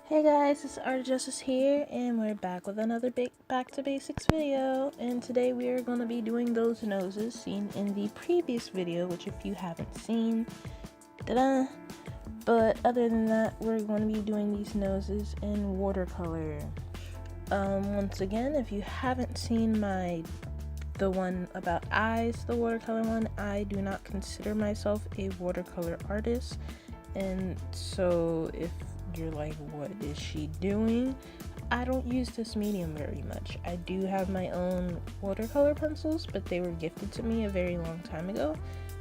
Hey guys, it's Art Justice here, and we're back with another Back to Basics video. And today we are going to be doing those noses seen in the previous video, which if you haven't seen, ta-da! But other than that, we're going to be doing these noses in watercolor. Once again, if you haven't seen the one about eyes, the watercolor one, I do not consider myself a watercolor artist. And so if you're like, what is she doing? I don't use this medium very much. I do have my own watercolor pencils, but they were gifted to me a very long time ago,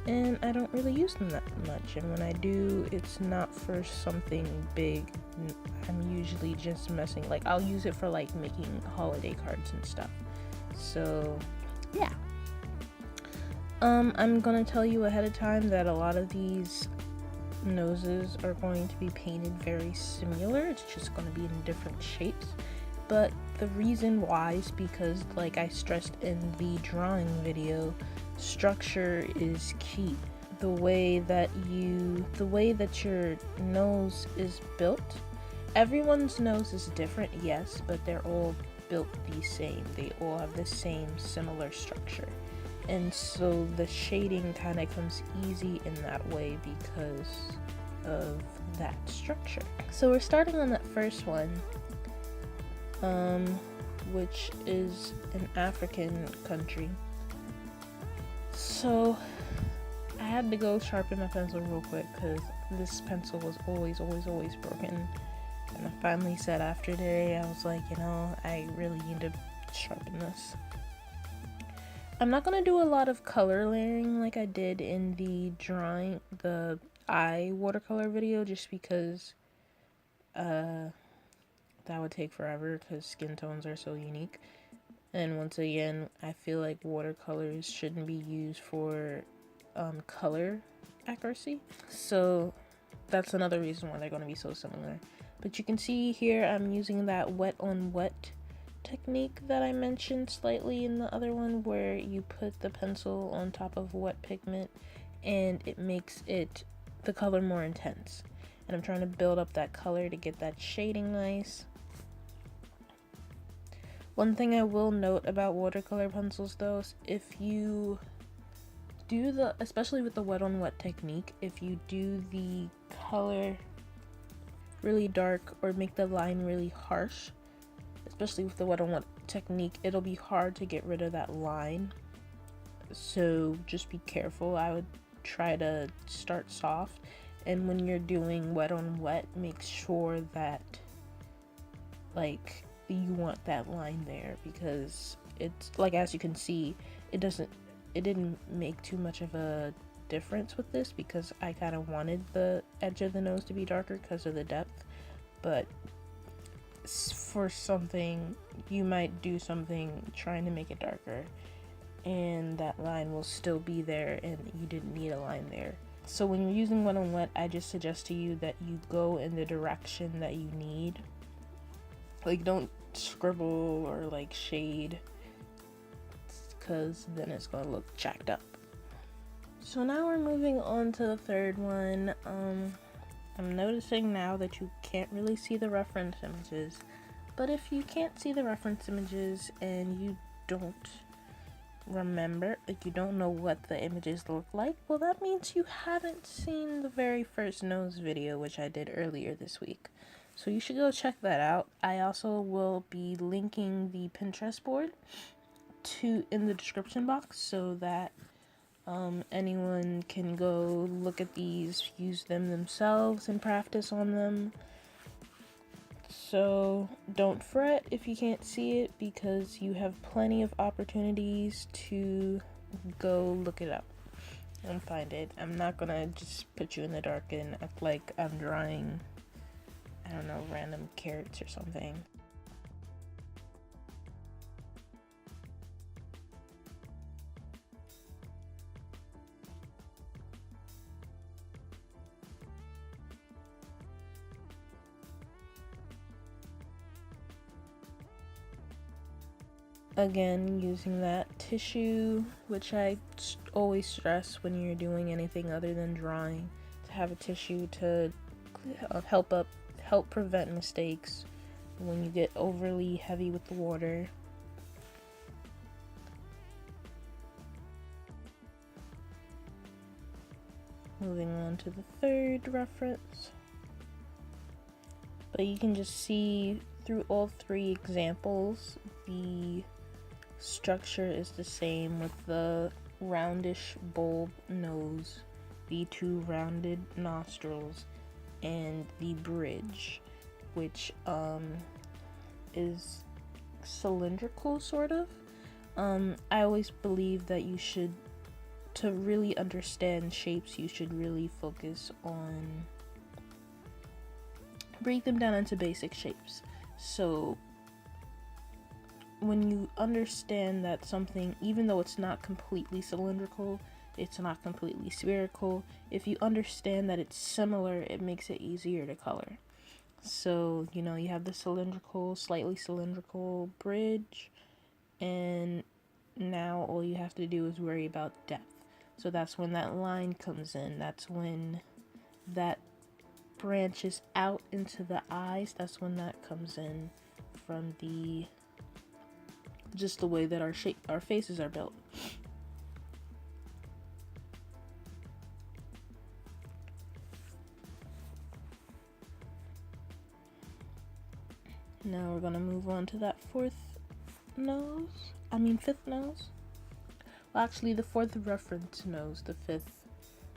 and I don't really use them that much. And when I do, it's not for something big. I'm usually just messing, like I'll use it for like making holiday cards and stuff. So yeah. I'm gonna tell you ahead of time that a lot of these noses are going to be painted very similar. It's just going to be in different shapes, but the reason why is because, like I stressed in the drawing video, structure is key. The way that your nose is built, everyone's nose is different, yes, but they're all built the same. They all have the same similar structure. And so the shading kind of comes easy in that way because of that structure. So we're starting on that first one, which is an African country. So I had to go sharpen my pencil real quick because this pencil was always broken. And I finally said after today, I was like, I really need to sharpen this. I'm not going to do a lot of color layering like I did in the eye watercolor video, just because that would take forever because skin tones are so unique. And once again, I feel like watercolors shouldn't be used for color accuracy. So that's another reason why they're going to be so similar. But you can see here I'm using that wet on wet technique that I mentioned slightly in the other one, where you put the pencil on top of wet pigment and it makes the color more intense. And I'm trying to build up that color to get that shading nice. One thing I will note about watercolor pencils though is if you do especially with the wet on wet technique, if you do the color really dark or make the line really harsh, especially with the wet on wet technique, it'll be hard to get rid of that line. So just be careful. I would try to start soft, and when you're doing wet on wet, make sure that like you want that line there, because it's like, as you can see, it didn't make too much of a difference with this because I kind of wanted the edge of the nose to be darker because of the depth. But for something, you might do something trying to make it darker and that line will still be there and you didn't need a line there. So when you're using wet on wet, I just suggest to you that you go in the direction that you need. Like, don't scribble or like shade, because then it's gonna look jacked up. So now we're moving on to the third one. I'm noticing now that you can't really see the reference images, but if you can't see the reference images and you don't remember, like you don't know what the images look like, well, that means you haven't seen the very first nose video, which I did earlier this week. So you should go check that out. I also will be linking the Pinterest board in the description box so that anyone can go look at these, use them themselves, and practice on them. So don't fret if you can't see it, because you have plenty of opportunities to go look it up and find it. I'm not gonna just put you in the dark and act like I'm drawing, I don't know, random carrots or something. Again, using that tissue, which I always stress when you're doing anything other than drawing, to have a tissue to help help prevent mistakes when you get overly heavy with the water. Moving on to the third reference. But you can just see through all three examples, the structure is the same with the roundish bulb nose, the two rounded nostrils, and the bridge, which is cylindrical sort of. I always believe that you should, to really understand shapes, you should really focus on break them down into basic shapes. So when you understand that something, even though it's not completely cylindrical, it's not completely spherical, if you understand that it's similar, it makes it easier to color. So, you know, you have the cylindrical, slightly cylindrical bridge, and now all you have to do is worry about depth. So that's when that line comes in. That's when that branches out into the eyes. That's when that comes in from the just the way that our faces are built. Now we're gonna move on to that fifth nose. Well, actually, the fourth reference nose, the fifth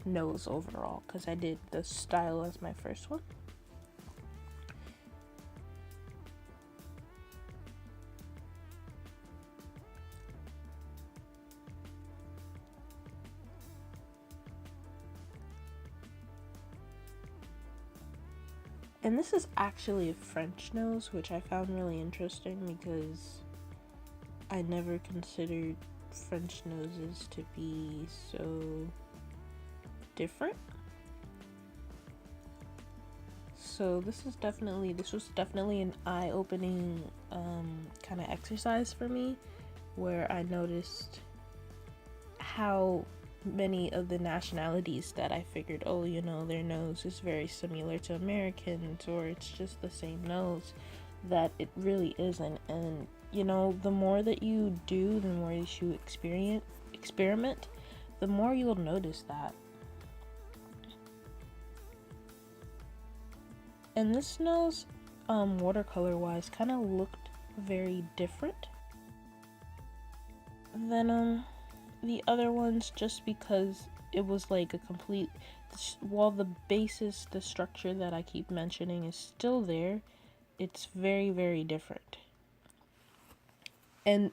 nose overall, because I did the style as my first one. And this is actually a French nose, which I found really interesting because I never considered French noses to be so different. So this was definitely an eye-opening kind of exercise for me, where I noticed how many of the nationalities that I figured, oh, you know, their nose is very similar to Americans, or it's just the same nose, that it really isn't. And you know, the more that you do, the more that you experiment, the more you'll notice that. And this nose, watercolor wise, kind of looked very different than the other ones, just because it was like a complete, while the basis, the structure that I keep mentioning is still there, it's very, very different. And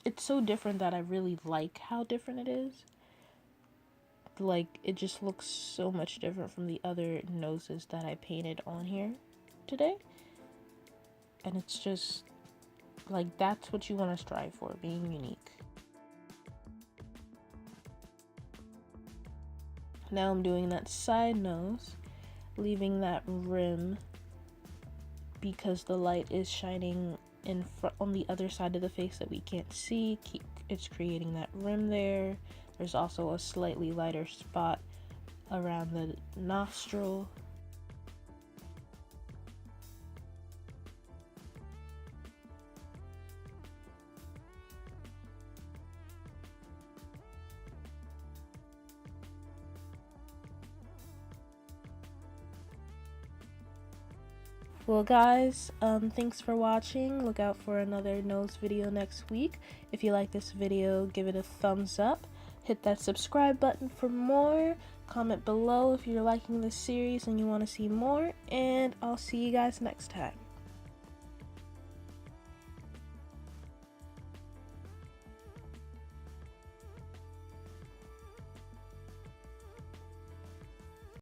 it's so different that I really like how different it is. Like, it just looks so much different from the other noses that I painted on here today. And it's just like, that's what you want to strive for, being unique. Now I'm doing that side nose, leaving that rim because the light is shining in front on the other side of the face that we can't see. It's creating that rim there. There's also a slightly lighter spot around the nostril. Well guys, thanks for watching. Look out for another nose video next week. If you like this video, give it a thumbs up. Hit that subscribe button for more. Comment below if you're liking this series and you want to see more. And I'll see you guys next time.